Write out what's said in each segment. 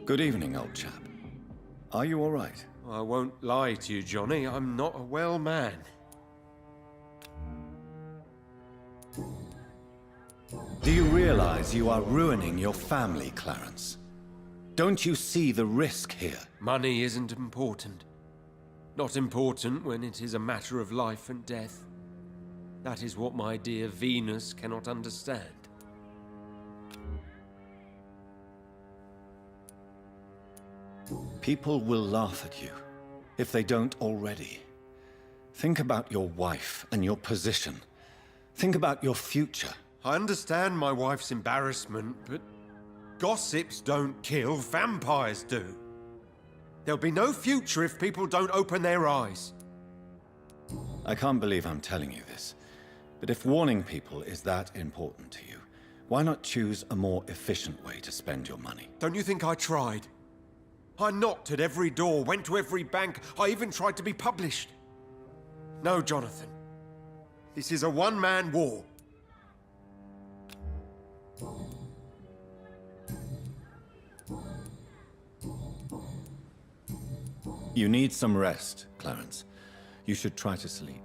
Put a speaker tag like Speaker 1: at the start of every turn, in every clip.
Speaker 1: Good evening, old chap. Are you all right?
Speaker 2: I won't lie to you, Johnny. I'm not a well man.
Speaker 1: Do you realize you are ruining your family, Clarence? Don't you see the risk here?
Speaker 2: Money isn't important. Not important when it is a matter of life and death. That is what my dear Venus cannot understand.
Speaker 1: People will laugh at you, if they don't already. Think about your wife and your position. Think about your future.
Speaker 2: I understand my wife's embarrassment, but gossips don't kill, vampires do. There'll be no future if people don't open their eyes.
Speaker 1: I can't believe I'm telling you this, but if warning people is that important to you, why not choose a more efficient way to spend your money?
Speaker 2: Don't you think I tried? I knocked at every door, went to every bank, I even tried to be published. No, Jonathan. This is a one-man war.
Speaker 1: You need some rest, Clarence. You should try to sleep.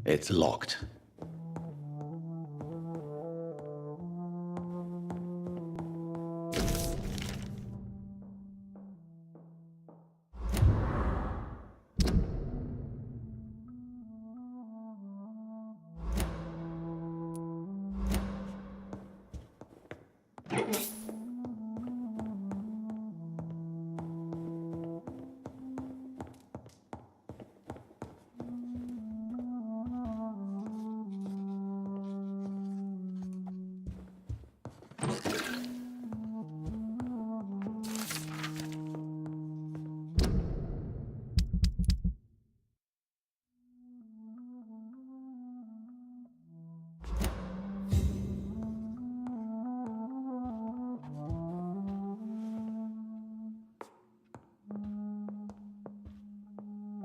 Speaker 1: It's locked.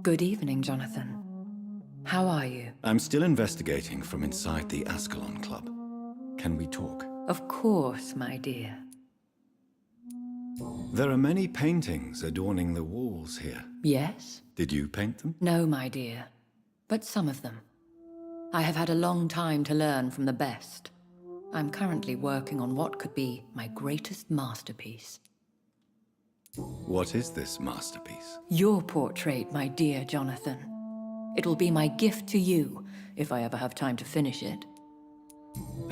Speaker 3: Good evening, Jonathan. How are you?
Speaker 1: I'm still investigating from inside the Ascalon Club. Can we talk?
Speaker 3: Of course, my dear.
Speaker 1: There are many paintings adorning the walls here.
Speaker 3: Yes?
Speaker 1: Did you paint them?
Speaker 3: No, my dear. But some of them. I have had a long time to learn from the best. I'm currently working on what could be my greatest masterpiece.
Speaker 1: What is this masterpiece?
Speaker 3: Your portrait, my dear Jonathan. It'll be my gift to you, if I ever have time to finish it.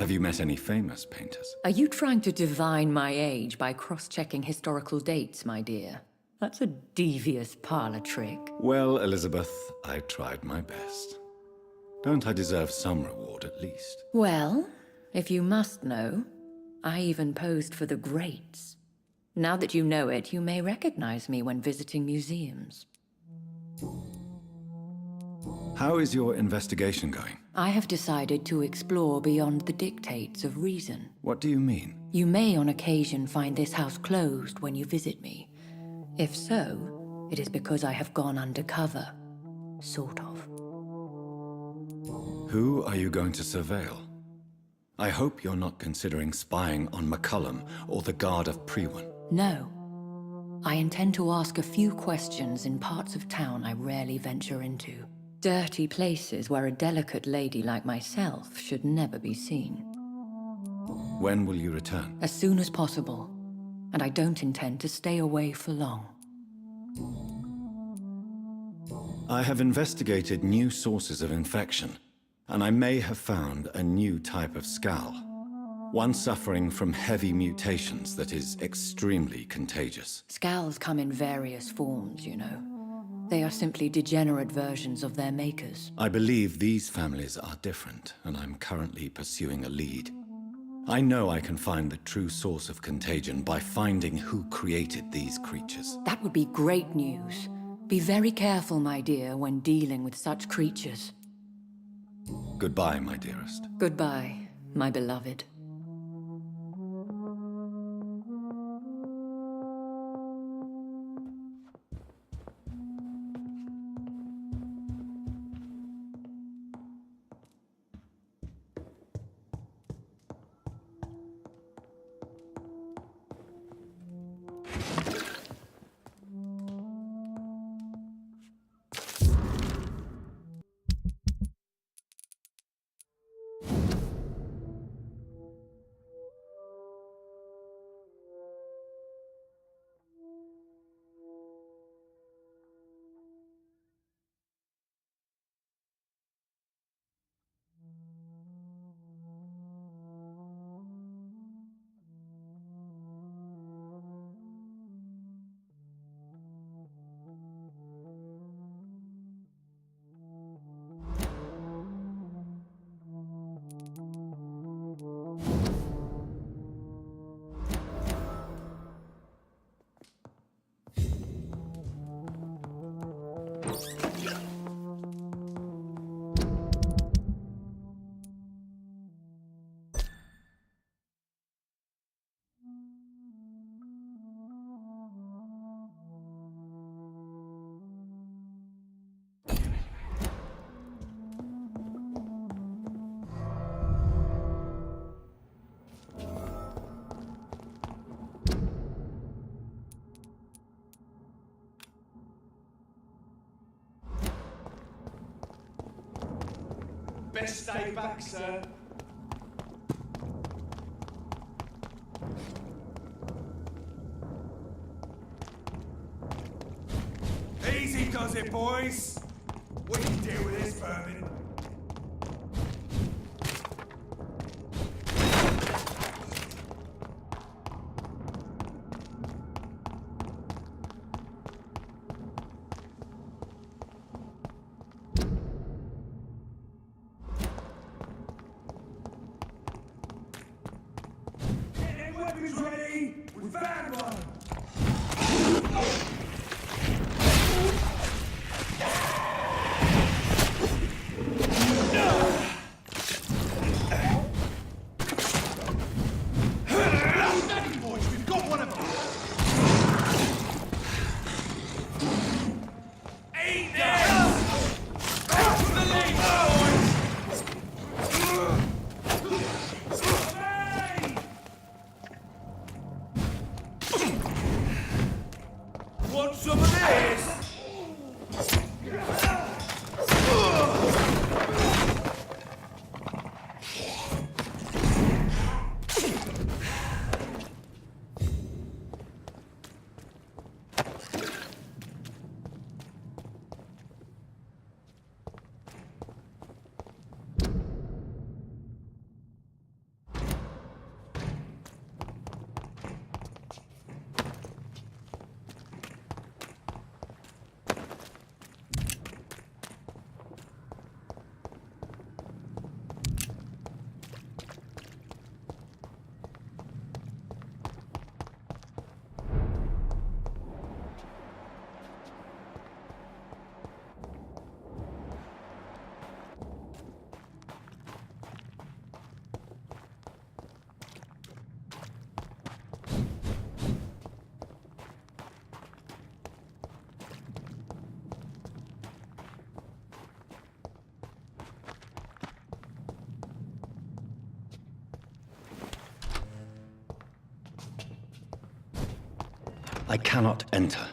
Speaker 1: Have you met any famous painters?
Speaker 3: Are you trying to divine my age by cross-checking historical dates, my dear? That's a devious parlor trick.
Speaker 1: Well, Elizabeth, I tried my best. Don't I deserve some reward at least?
Speaker 3: Well, if you must know, I even posed for the greats. Now that you know it, you may recognize me when visiting museums.
Speaker 1: How is your investigation going?
Speaker 3: I have decided to explore beyond the dictates of reason.
Speaker 1: What do you mean?
Speaker 3: You may on occasion find this house closed when you visit me. If so, it is because I have gone undercover. Sort of.
Speaker 1: Who are you going to surveil? I hope you're not considering spying on McCullum or the Guard of Prewan.
Speaker 3: No. I intend to ask a few questions in parts of town I rarely venture into. Dirty places where a delicate lady like myself should never be seen.
Speaker 1: When will you return?
Speaker 3: As soon as possible. And I don't intend to stay away for long.
Speaker 1: I have investigated new sources of infection, and I may have found a new type of scowl. One suffering from heavy mutations that is extremely contagious.
Speaker 3: Scowls come in various forms, you know. They are simply degenerate versions of their makers.
Speaker 1: I believe these families are different, and I'm currently pursuing a lead. I know I can find the true source of contagion by finding who created these creatures.
Speaker 3: That would be great news. Be very careful, my dear, when dealing with such creatures.
Speaker 1: Goodbye, my dearest.
Speaker 3: Goodbye, my beloved.
Speaker 4: Best stay back, sir.
Speaker 2: Easy does it, boys. We can deal with this vermin.
Speaker 4: Get them weapons ready. We found one. Steady, boys. We've got one of them. Eat this! Back to the lead, boys! Hey!
Speaker 1: I cannot enter.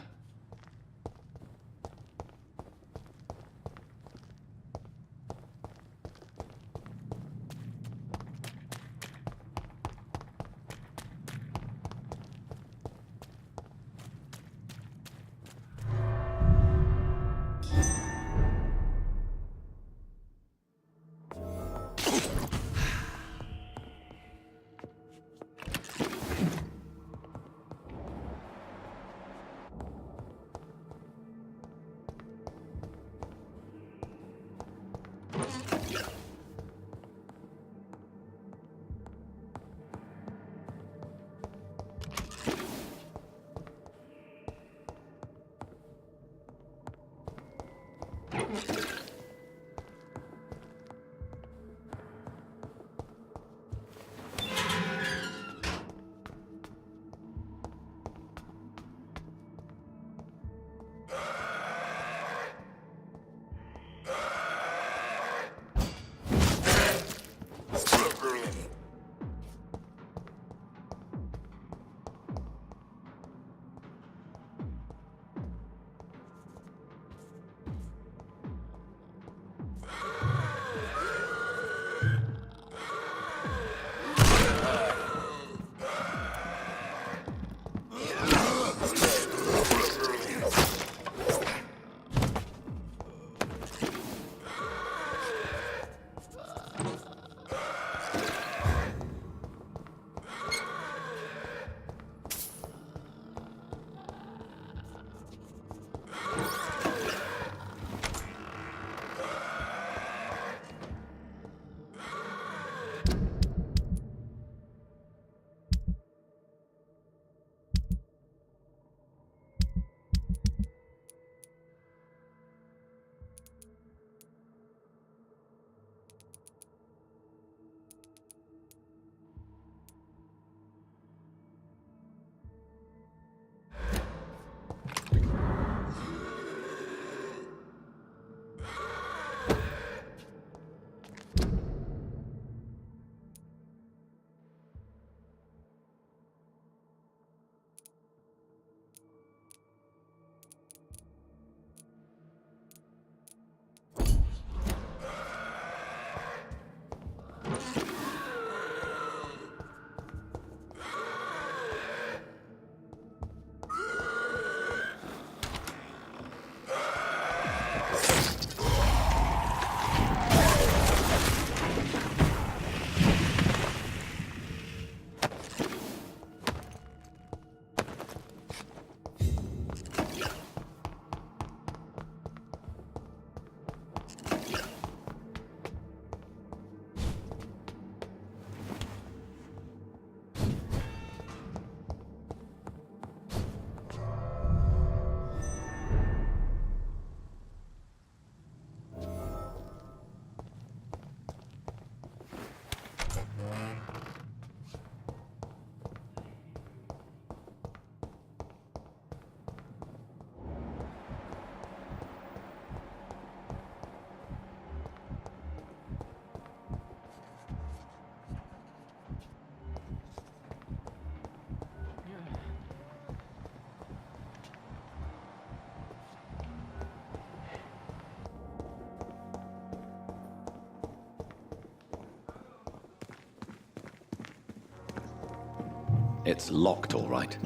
Speaker 1: It's locked, all right.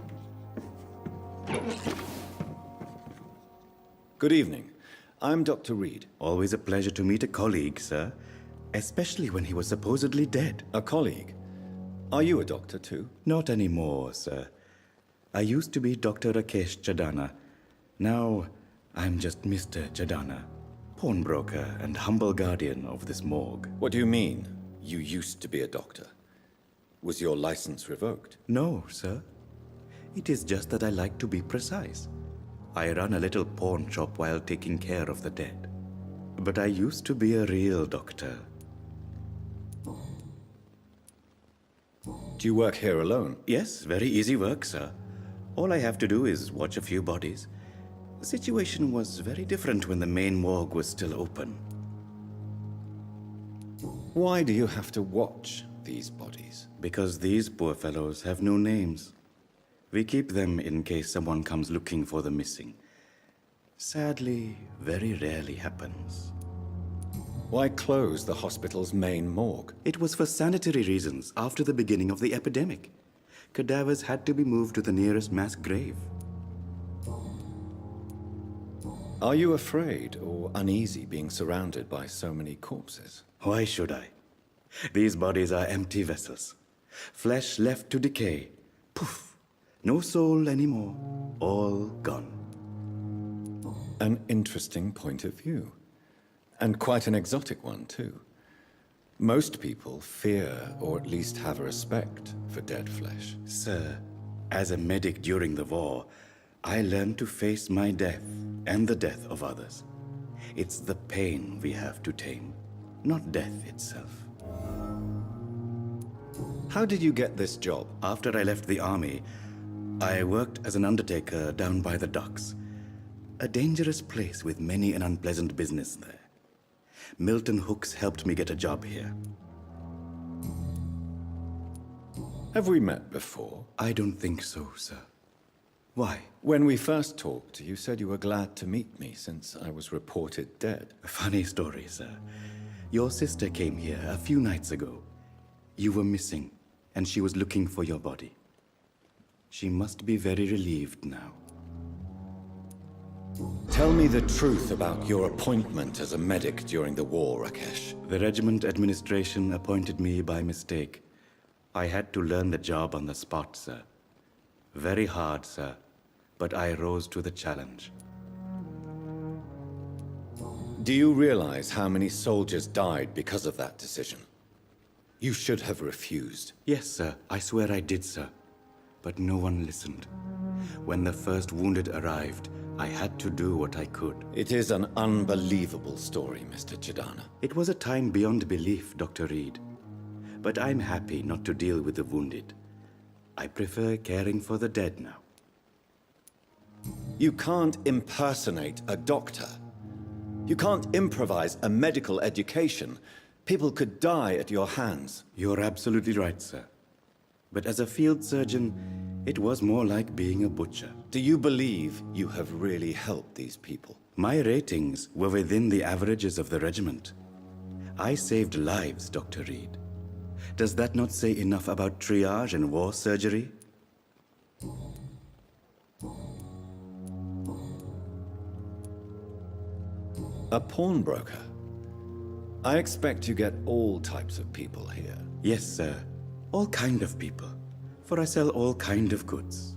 Speaker 1: Good evening. I'm Dr. Reid.
Speaker 5: Always a pleasure to meet a colleague, sir. Especially when he was supposedly dead.
Speaker 1: A colleague? Are you a doctor, too?
Speaker 5: Not anymore, sir. I used to be Dr. Rakesh Chadana. Now, I'm just Mr. Chadana, pawnbroker and humble guardian of this morgue.
Speaker 1: What do you mean, you used to be a doctor? Was your license revoked?
Speaker 5: No, sir. It is just that I like to be precise. I run a little pawn shop while taking care of the dead. But I used to be a real doctor.
Speaker 1: Do you work here alone?
Speaker 5: Yes, very easy work, sir. All I have to do is watch a few bodies. The situation was very different when the main morgue was still open.
Speaker 1: Why do you have to watch these bodies?
Speaker 5: Because these poor fellows have no names. We keep them in case someone comes looking for the missing. Sadly, very rarely happens.
Speaker 1: Why close the hospital's main morgue?
Speaker 5: It was for sanitary reasons after the beginning of the epidemic. Cadavers had to be moved to the nearest mass grave.
Speaker 1: Are you afraid or uneasy being surrounded by so many corpses?
Speaker 5: Why should I? These bodies are empty vessels. Flesh left to decay. Poof! No soul anymore. All gone.
Speaker 1: An interesting point of view. And quite an exotic one, too. Most people fear, or at least have a respect, for dead flesh.
Speaker 5: Sir, as a medic during the war, I learned to face my death and the death of others. It's the pain we have to tame, not death itself.
Speaker 1: How did you get this job?
Speaker 5: After I left the army, I worked as an undertaker down by the docks. A dangerous place with many an unpleasant business there. Milton Hooks helped me get a job here.
Speaker 1: Have we met before?
Speaker 5: I don't think so, sir. Why?
Speaker 1: When we first talked, you said you were glad to meet me since I was reported dead.
Speaker 5: A funny story, sir. Your sister came here a few nights ago. You were missing, and she was looking for your body. She must be very relieved now.
Speaker 1: Tell me the truth about your appointment as a medic during the war, Rakesh.
Speaker 5: The regiment administration appointed me by mistake. I had to learn the job on the spot, sir. Very hard, sir, but I rose to the challenge.
Speaker 1: Do you realize how many soldiers died because of that decision? You should have refused.
Speaker 5: Yes, sir. I swear I did, sir. But no one listened. When the first wounded arrived, I had to do what I could.
Speaker 1: It is an unbelievable story, Mr. Chadana.
Speaker 5: It was a time beyond belief, Dr. Reid. But I'm happy not to deal with the wounded. I prefer caring for the dead now.
Speaker 1: You can't impersonate a doctor. You can't improvise a medical education. People could die at your hands.
Speaker 5: You're absolutely right, sir. But as a field surgeon, it was more like being a butcher.
Speaker 1: Do you believe you have really helped these people?
Speaker 5: My ratings were within the averages of the regiment. I saved lives, Dr. Reid. Does that not say enough about triage and war surgery?
Speaker 1: A pawnbroker? I expect you get all types of people here.
Speaker 5: Yes, sir. All kind of people. For I sell all kind of goods.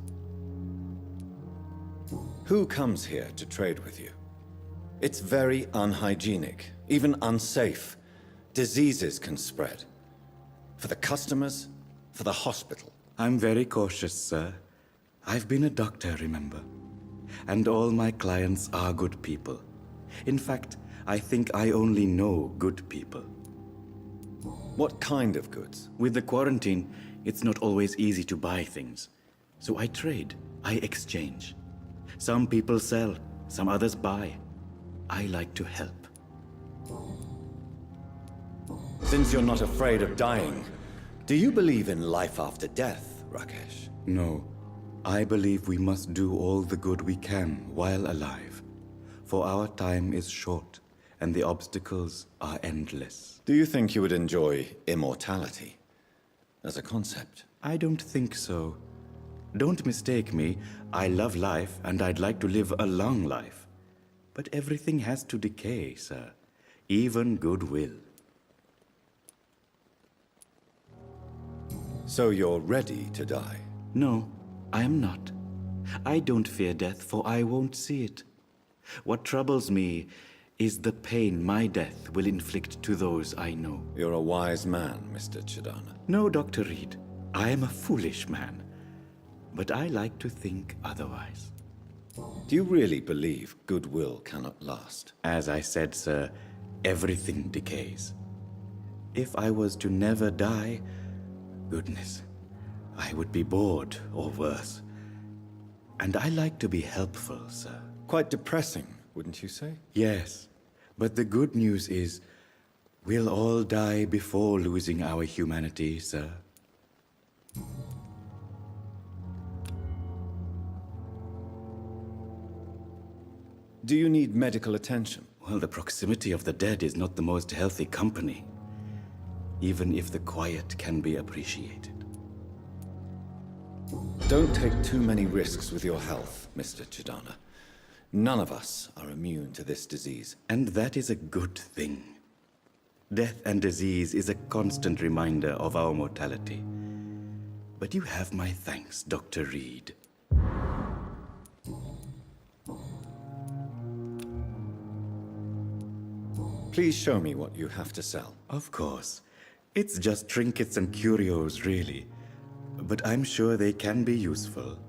Speaker 1: Who comes here to trade with you? It's very unhygienic, even unsafe. Diseases can spread. For the customers, for the hospital.
Speaker 5: I'm very cautious, sir. I've been a doctor, remember? And all my clients are good people. In fact, I think I only know good people.
Speaker 1: What kind of goods?
Speaker 5: With the quarantine, it's not always easy to buy things. So I trade, I exchange. Some people sell, some others buy. I like to help.
Speaker 1: Since you're not afraid of dying, do you believe in life after death, Rakesh?
Speaker 5: No, I believe we must do all the good we can while alive. For our time is short, and the obstacles are endless.
Speaker 1: Do you think you would enjoy immortality as a concept?
Speaker 5: I don't think so. Don't mistake me. I love life, and I'd like to live a long life. But everything has to decay, sir. Even goodwill.
Speaker 1: So you're ready to die?
Speaker 5: No, I am not. I don't fear death, for I won't see it. What troubles me is the pain my death will inflict to those I know.
Speaker 1: You're a wise man, Mr. Chadana.
Speaker 5: No, Dr. Reid. I am a foolish man. But I like to think otherwise.
Speaker 1: Do you really believe goodwill cannot last?
Speaker 5: As I said, sir, everything decays. If I was to never die, goodness, I would be bored or worse. And I like to be helpful, sir.
Speaker 1: Quite depressing, wouldn't you say?
Speaker 5: Yes, but the good news is, we'll all die before losing our humanity, sir.
Speaker 1: Do you need medical attention?
Speaker 5: Well, the proximity of the dead is not the most healthy company, even if the quiet can be appreciated.
Speaker 1: Don't take too many risks with your health, Mr. Chidana. None of us are immune to this disease.
Speaker 5: And that is a good thing. Death and disease is a constant reminder of our mortality. But you have my thanks, Dr. Reid.
Speaker 1: Please show me what you have to sell.
Speaker 5: Of course. It's just trinkets and curios, really. But I'm sure they can be useful.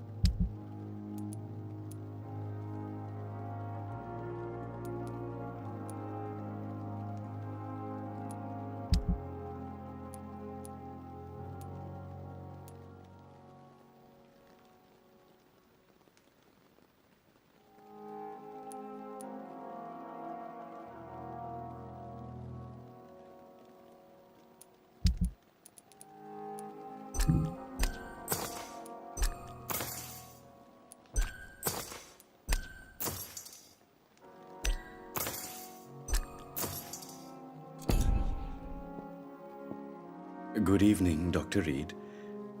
Speaker 5: Good evening, Dr. Reid.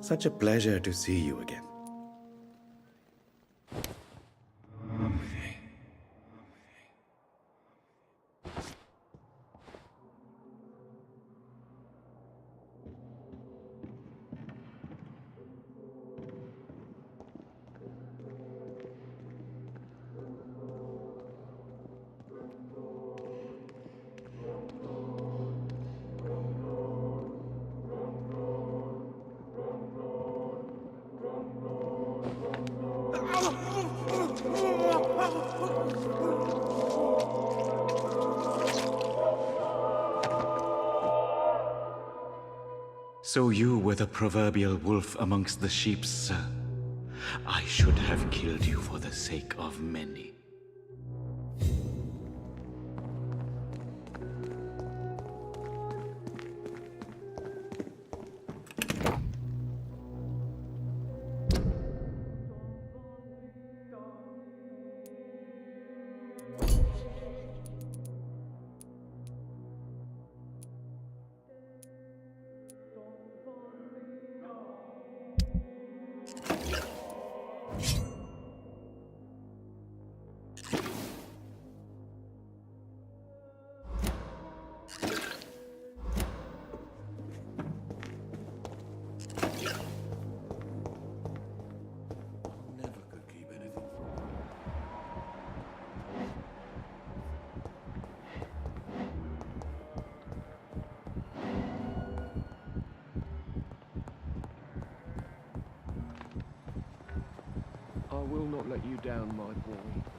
Speaker 5: Such a pleasure to see you again. So you were the proverbial wolf amongst the sheep, sir. I should have killed you for the sake of many.
Speaker 6: I will not let you down, my boy.